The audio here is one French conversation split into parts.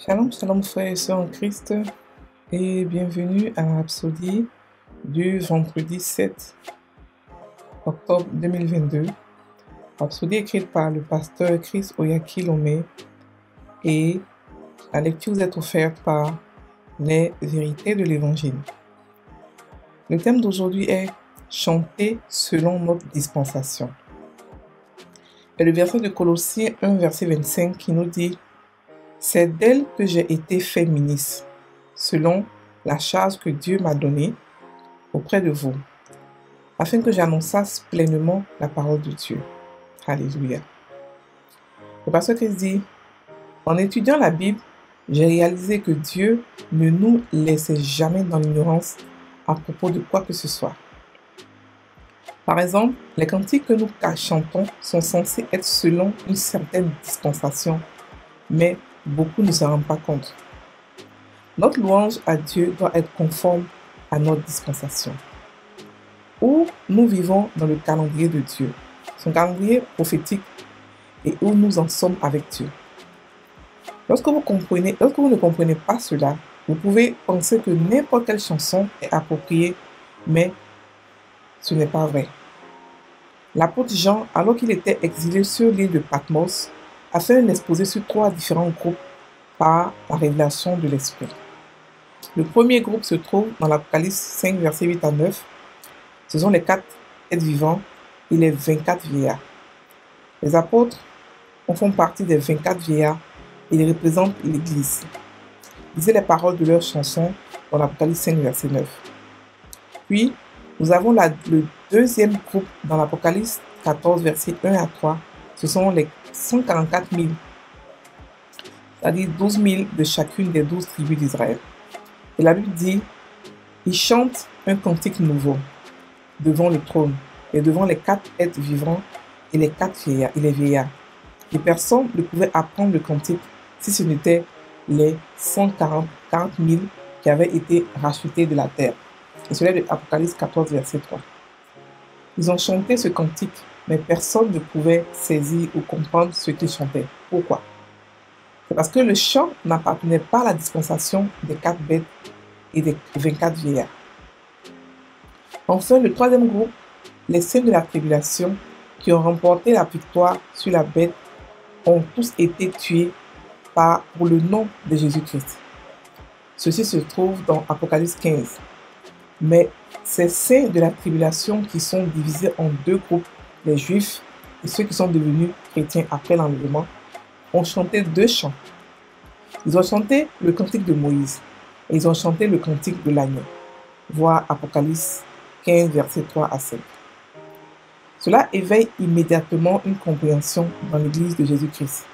Shalom, shalom frères et sœurs en Christ et bienvenue à la Rhapsodie du vendredi 7 octobre 2022. Rhapsodie écrite par le pasteur Chris Oyakilome et la lecture vous est offerte par les vérités de l'Évangile. Le thème d'aujourd'hui est chanter selon notre dispensation. Et le verset de Colossiens 1 verset 25 qui nous dit: c'est d'elle que j'ai été fait ministre, selon la charge que Dieu m'a donnée auprès de vous, afin que j'annonçasse pleinement la parole de Dieu. Alléluia. Le pasteur Christ dit: en étudiant la Bible, j'ai réalisé que Dieu ne nous laissait jamais dans l'ignorance à propos de quoi que ce soit. Par exemple, les cantiques que nous chantons sont censés être selon une certaine dispensation, mais beaucoup ne se rendent pas compte. Notre louange à Dieu doit être conforme à notre dispensation. Où nous vivons dans le calendrier de Dieu, son calendrier prophétique, et où nous en sommes avec Dieu. Lorsque vous ne comprenez pas cela, vous pouvez penser que n'importe quelle chanson est appropriée, mais ce n'est pas vrai. L'apôtre Jean, alors qu'il était exilé sur l'île de Patmos, a fait un exposé sur 3 différents groupes par la révélation de l'Esprit. Le premier groupe se trouve dans l'Apocalypse 5, versets 8 à 9. Ce sont les 4 êtres vivants et les 24 vieillards. Les apôtres en font partie des 24 vieillards et ils représentent l'Église. Lisez les paroles de leur chanson dans l'Apocalypse 5, verset 9. Puis, nous avons le deuxième groupe dans l'Apocalypse 14, versets 1 à 3. Ce sont les 144 000, c'est-à-dire 12 000 de chacune des 12 tribus d'Israël. Et la Bible dit: ils chantent un cantique nouveau devant le trône et devant les 4 êtres vivants et les 4 vieillards et les vieillards. Et personne ne pouvait apprendre le cantique si ce n'était les 140 000 qui avaient été rachetés de la terre. Et cela est de Apocalypse 14, verset 3. Ils ont chanté ce cantique, mais personne ne pouvait saisir ou comprendre ce qu'ils chantaient. Pourquoi? C'est parce que le chant n'appartenait pas à la dispensation des 4 bêtes et des 24 vieillards. Enfin, le troisième groupe, les saints de la tribulation, qui ont remporté la victoire sur la bête, ont tous été tués pour le nom de Jésus-Christ. Ceci se trouve dans Apocalypse 15. Mais ces saints de la tribulation qui sont divisés en 2 groupes, les Juifs et ceux qui sont devenus chrétiens après l'enlèvement, ont chanté 2 chants. Ils ont chanté le cantique de Moïse et ils ont chanté le cantique de l'agneau. Voir Apocalypse 15, versets 3 à 7. Cela éveille immédiatement une compréhension dans l'Église de Jésus-Christ,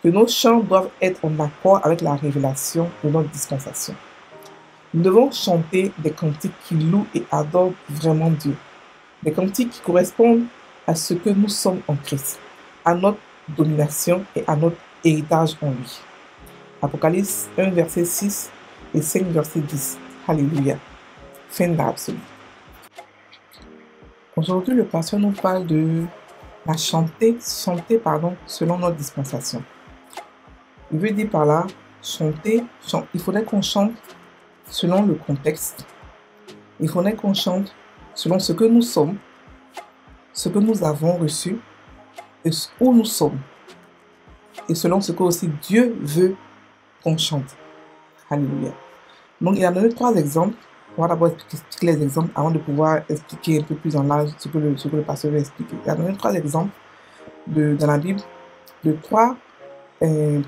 que nos chants doivent être en accord avec la révélation de notre dispensation. Nous devons chanter des cantiques qui louent et adorent vraiment Dieu, des cantiques qui correspondent à ce que nous sommes en Christ, à notre domination et à notre héritage en lui. Apocalypse 1, verset 6 et 5, verset 10. Alléluia. Fin de la Rhapsodie. Aujourd'hui, le pasteur nous parle de la chanter selon notre dispensation. Il veut dire par là, il faudrait qu'on chante selon le contexte. Il faudrait qu'on chante selon ce que nous sommes, ce que nous avons reçu, et où nous sommes. Et selon ce que aussi Dieu veut qu'on chante. Alléluia. Donc, il a donné 3 exemples. On va d'abord expliquer les exemples avant de pouvoir expliquer un peu plus en large ce que le pasteur veut expliquer. Il a donné 3 exemples dans la Bible de 3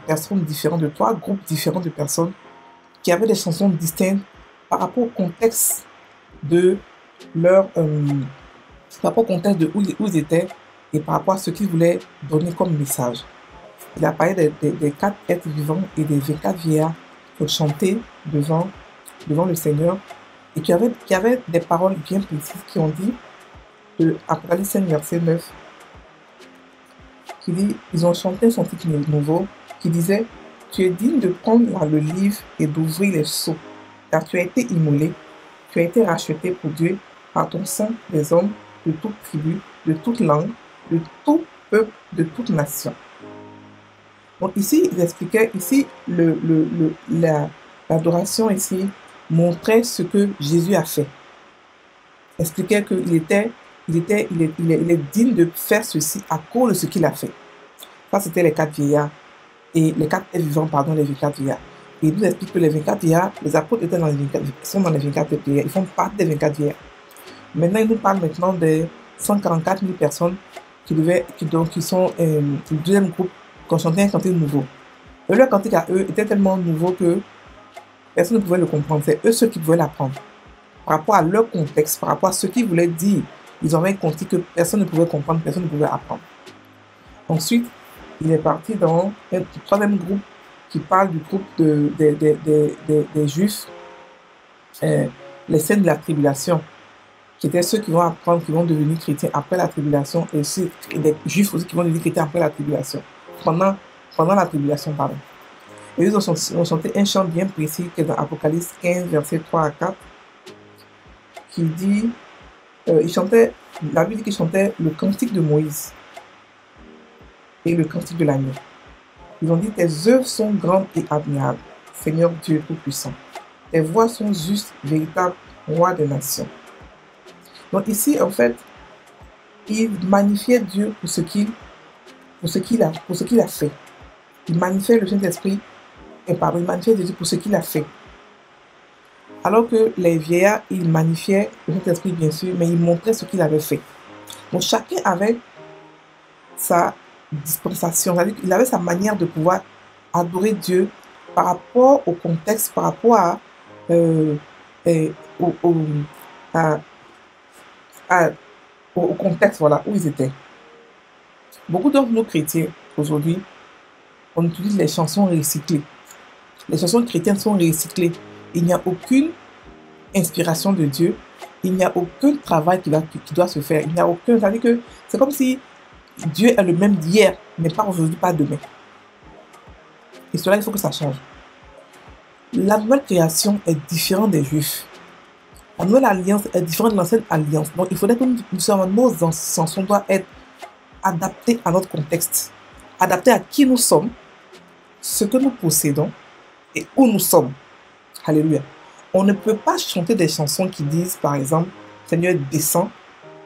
personnes différentes, de 3 groupes différents de personnes qui avaient des chansons distinctes par rapport au contexte de où ils étaient et par rapport à ce qu'ils voulaient donner comme message. Il a parlé des 4 êtres vivants et des 24 vieillards qui ont chanté devant le Seigneur et qui avaient des paroles bien précises qui ont dit, de Apocalypse 5, verset 9, qui dit, ils ont chanté son titre nouveau, qui disait: tu es digne de prendre le livre et d'ouvrir les sceaux, car tu as été immolé, tu as été racheté pour Dieu par ton sang des hommes de toute tribu, de toute langue, de tout peuple, de toute nation. Donc ici, il expliquait, ici, l'adoration ici montrait ce que Jésus a fait. Expliquait qu'il il est digne de faire ceci à cause de ce qu'il a fait. Ça, c'était les 4 vieillards. Et les 4 vivants, pardon, les 24 vieillards. Et il nous explique que les 24 vieillards, les apôtres étaient dans les 24, sont dans les 24 vieillards. Ils font partie des 24 vieillards. Maintenant, il nous parle maintenant des 144 000 personnes qui sont le deuxième groupe qui ont chanté un cantique nouveau. Et leur cantique à eux était tellement nouveau que personne ne pouvait le comprendre. C'est eux ceux qui pouvaient l'apprendre. Par rapport à leur contexte, par rapport à ce qu'ils voulaient dire, ils avaient un cantique que personne ne pouvait comprendre, personne ne pouvait apprendre. Ensuite, il est parti dans un troisième groupe qui parle du groupe des Juifs, les scènes de la tribulation, qui étaient ceux qui vont apprendre, qui vont devenir chrétiens après la tribulation, et aussi des Juifs aussi qui vont devenir chrétiens après la tribulation, pendant la tribulation, pardon. Et ils ont chanté un chant bien précis qui est dans Apocalypse 15, versets 3 à 4, qui dit, la Bible dit qu'ils chantaient le cantique de Moïse et le cantique de l'agneau. Ils ont dit, tes œuvres sont grandes et admirables, Seigneur Dieu Tout-Puissant. Tes voies sont justes, véritables, roi des nations. Donc ici, en fait, il magnifiait Dieu pour ce qu'il a fait. Il magnifiait le Saint-Esprit, il magnifiait Jésus pour ce qu'il a fait. Alors que les vieillards, ils magnifiaient le Saint-Esprit, bien sûr, mais ils montraient ce qu'il avait fait. Donc chacun avait sa dispensation, il avait sa manière de pouvoir adorer Dieu par rapport au contexte, par rapport au contexte, voilà, où ils étaient. Beaucoup d'entre nous chrétiens, aujourd'hui, on utilise les chansons recyclées. Les chansons chrétiennes sont recyclées. Il n'y a aucune inspiration de Dieu. Il n'y a aucun travail qui doit se faire. Il n'y a aucun... C'est-à-dire que c'est comme si Dieu est le même d'hier, mais pas aujourd'hui, pas demain. Et cela, il faut que ça change. La nouvelle création est différente des Juifs. La nouvelle alliance est différente de l'ancienne alliance. Donc, il faudrait que nos chansons doivent être adaptées à notre contexte, adaptées à qui nous sommes, ce que nous possédons et où nous sommes. Alléluia. On ne peut pas chanter des chansons qui disent, par exemple, Seigneur, descends,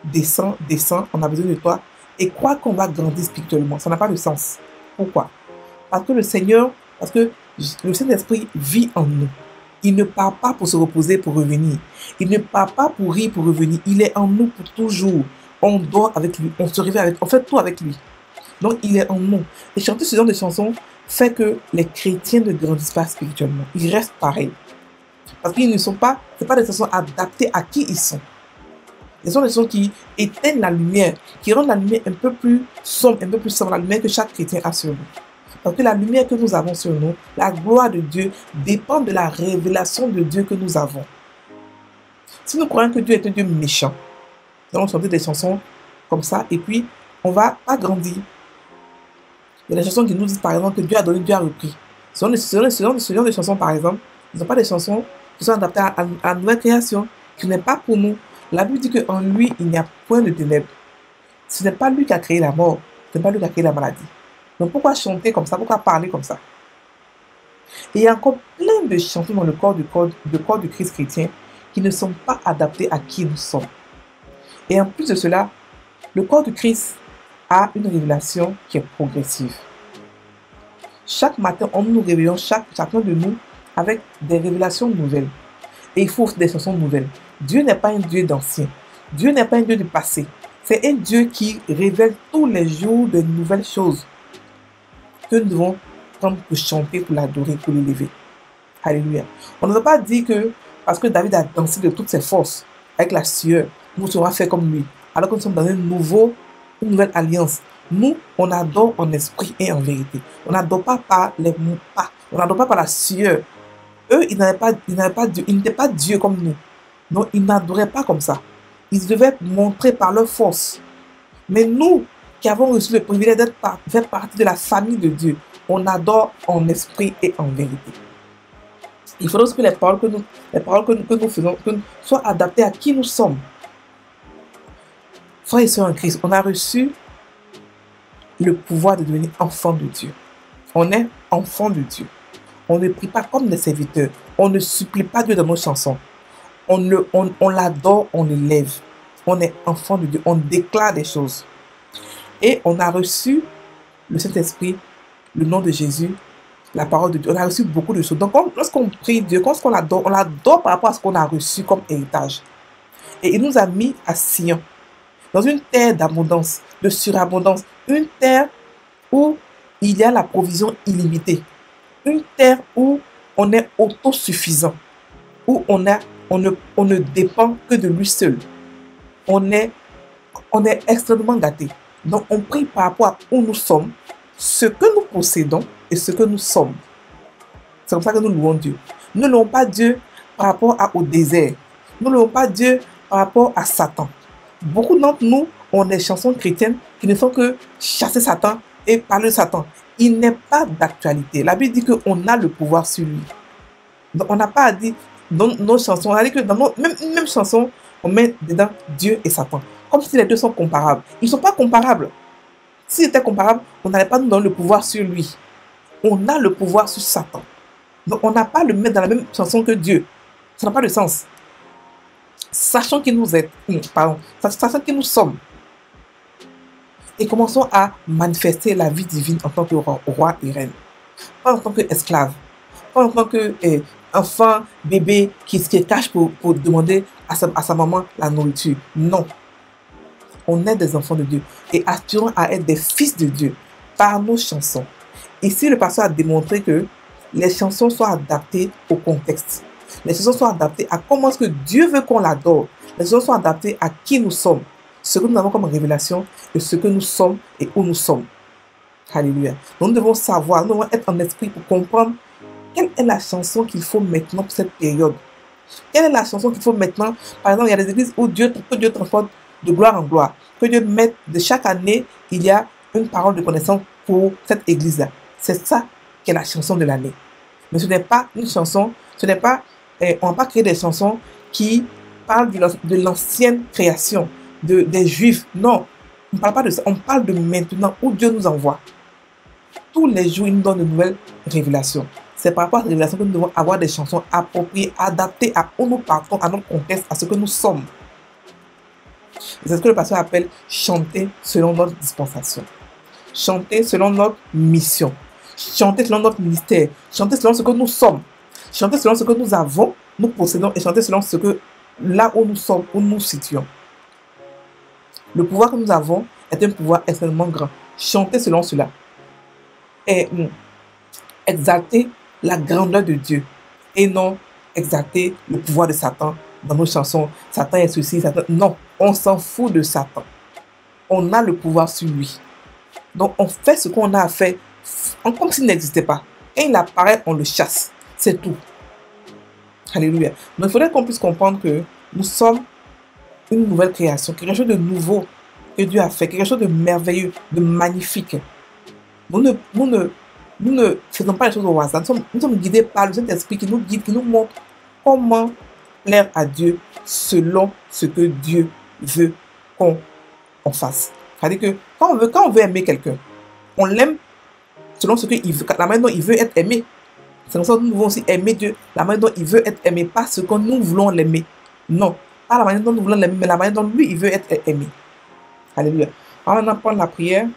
descends, descends, on a besoin de toi, et croire qu'on va grandir spirituellement. Ça n'a pas de sens. Pourquoi? Parce que le Saint-Esprit vit en nous. Il ne part pas pour se reposer, pour revenir. Il ne part pas pour rire, pour revenir. Il est en nous pour toujours. On dort avec lui, on se réveille avec lui, on fait tout avec lui. Donc, il est en nous. Et chanter ce genre de chansons fait que les chrétiens ne grandissent pas spirituellement. Ils restent pareils. Parce qu'ils ne sont pas, ce pas des chansons adaptées à qui ils sont. Ce sont des chansons qui éteignent la lumière, qui rendent la lumière un peu plus sombre, la lumière que chaque chrétien a sur nous. Parce que la lumière que nous avons sur nous, la gloire de Dieu, dépend de la révélation de Dieu que nous avons. Si nous croyons que Dieu est un Dieu méchant, nous allons chanter des chansons comme ça, et puis on ne va pas grandir. Il y a des chansons qui nous disent par exemple que Dieu a donné, Dieu a repris. Ce genre de chansons, par exemple, ne sont pas des chansons qui sont adaptées à la nouvelle création, qui n'est pas pour nous. La Bible dit qu'en lui, il n'y a point de ténèbres. Ce n'est pas lui qui a créé la mort, ce n'est pas lui qui a créé la maladie. Donc pourquoi chanter comme ça? Pourquoi parler comme ça? Et il y a encore plein de chansons dans le corps du Christ chrétien qui ne sont pas adaptées à qui nous sommes. Et en plus de cela, le corps du Christ a une révélation qui est progressive. Chaque matin, nous réveillons chacun de nous avec des révélations nouvelles. Et il faut des chansons nouvelles. Dieu n'est pas un Dieu d'ancien. Dieu n'est pas un Dieu du passé. C'est un Dieu qui révèle tous les jours de nouvelles choses que nous devons prendre pour chanter, pour l'adorer, pour l'élever. Alléluia. On ne veut pas dire que parce que David a dansé de toutes ses forces avec la sueur, nous serons faits comme lui. Alors que nous sommes dans une nouvelle alliance. Nous, on adore en esprit et en vérité. On n'adore pas par les mots pas. On n'adore pas par la sueur. Eux, ils n'étaient pas Dieu comme nous. Non, ils n'adoraient pas comme ça. Ils devaient montrer par leur force. Mais nous, qui avons reçu le privilège de faire partie de la famille de Dieu, on adore en esprit et en vérité. Il faudra aussi que les paroles que nous faisons soient adaptées à qui nous sommes. Frères et sœurs en Christ, on a reçu le pouvoir de devenir enfant de Dieu. On est enfant de Dieu. On ne prie pas comme des serviteurs. On ne supplie pas Dieu dans nos chansons. On l'adore, on l'élève. On est enfant de Dieu. On déclare des choses. Et on a reçu le Saint-Esprit, le nom de Jésus, la parole de Dieu. On a reçu beaucoup de choses. Donc, lorsqu'on prie Dieu, lorsqu'on l'adore, on l'adore par rapport à ce qu'on a reçu comme héritage. Et il nous a mis à Sion, dans une terre d'abondance, de surabondance, une terre où il y a la provision illimitée, une terre où on est autosuffisant, où on ne dépend que de lui seul. On est extrêmement gâté. Donc, on prie par rapport à où nous sommes, ce que nous possédons et ce que nous sommes. C'est comme ça que nous louons Dieu. Nous ne louons pas Dieu par rapport au désert. Nous ne louons pas Dieu par rapport à Satan. Beaucoup d'entre nous ont des chansons chrétiennes qui ne font que chasser Satan et parler de Satan. Il n'est pas d'actualité. La Bible dit qu'on a le pouvoir sur lui. Donc, on n'a pas à dire dans nos chansons, on a dit que dans une même chanson, on met dedans Dieu et Satan. Comme si les deux sont comparables. Ils ne sont pas comparables. S'ils étaient comparables, on n'allait pas nous donner le pouvoir sur lui. On a le pouvoir sur Satan. Donc, on n'a pas à le mettre dans la même chanson que Dieu. Ça n'a pas de sens. Sachons qui nous êtes, sachons qui nous sommes. Et commençons à manifester la vie divine en tant que roi et reine. Pas en tant qu'esclave. Pas en tant qu'enfant, bébé qui se cache pour demander à sa maman la nourriture. Non. On est des enfants de Dieu. Et aspirons à être des fils de Dieu par nos chansons. Ici, le pasteur a démontré que les chansons soient adaptées au contexte. Les chansons sont adaptées à comment est-ce que Dieu veut qu'on l'adore. Les chansons sont adaptées à qui nous sommes. Ce que nous avons comme révélation et ce que nous sommes et où nous sommes. Alléluia. Donc nous devons savoir, nous devons être en esprit pour comprendre quelle est la chanson qu'il faut maintenant pour cette période. Quelle est la chanson qu'il faut maintenant. Par exemple, il y a des églises où Dieu transporte de gloire en gloire. Que Dieu mette de chaque année, il y a une parole de connaissance pour cette église-là. C'est ça qui est la chanson de l'année. Mais ce n'est pas une chanson, ce n'est pas, on n'a pas créé des chansons qui parlent de l'ancienne création, des Juifs. Non, on ne parle pas de ça. On parle de maintenant où Dieu nous envoie. Tous les jours, il nous donne de nouvelles révélations. C'est par rapport à ces révélations que nous devons avoir des chansons appropriées, adaptées à où nous partons, à notre contexte, à ce que nous sommes. C'est ce que le pasteur appelle chanter selon notre dispensation. Chanter selon notre mission. Chanter selon notre ministère. Chanter selon ce que nous sommes. Chanter selon ce que nous avons, nous possédons et chanter selon ce que, là où nous sommes, où nous situons. Le pouvoir que nous avons est un pouvoir extrêmement grand. Chanter selon cela. Et exalter la grandeur de Dieu. Et non exalter le pouvoir de Satan dans nos chansons. Satan est ceci, Satan. Non, on s'en fout de Satan. On a le pouvoir sur lui. Donc on fait ce qu'on a à faire comme s'il n'existait pas. Et il apparaît, on le chasse. C'est tout. Alléluia. Donc il faudrait qu'on puisse comprendre que nous sommes une nouvelle création, quelque chose de nouveau que Dieu a fait, quelque chose de merveilleux, de magnifique. Nous ne faisons pas les choses au hasard. Nous sommes guidés par le Saint-Esprit qui nous guide, qui nous montre comment plaire à Dieu selon ce que Dieu veut qu'on fasse. C'est-à-dire que quand on veut aimer quelqu'un, on l'aime selon ce qu'il veut, la manière dont il veut être aimé. C'est comme ça que nous devons aussi aimer Dieu, la manière dont il veut être aimé, pas ce que nous voulons l'aimer. Non, pas la manière dont nous voulons l'aimer, mais la manière dont lui, il veut être aimé. Alléluia. On va maintenant prendre la prière.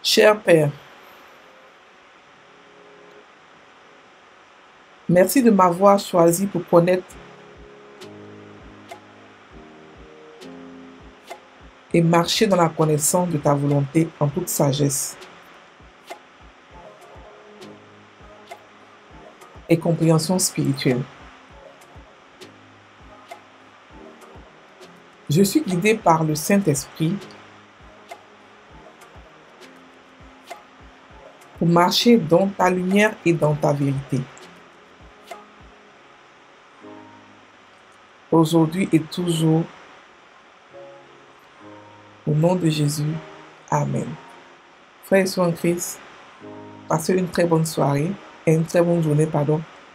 Cher Père, merci de m'avoir choisi pour connaître et marcher dans la connaissance de ta volonté en toute sagesse et compréhension spirituelle. Je suis guidé par le Saint-Esprit pour marcher dans ta lumière et dans ta vérité. Aujourd'hui et toujours, au nom de Jésus, Amen. Frères et sœurs en Christ, passez une très bonne soirée et une très bonne journée,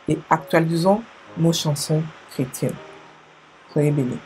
et actualisons nos chansons chrétiennes. Soyez bénis.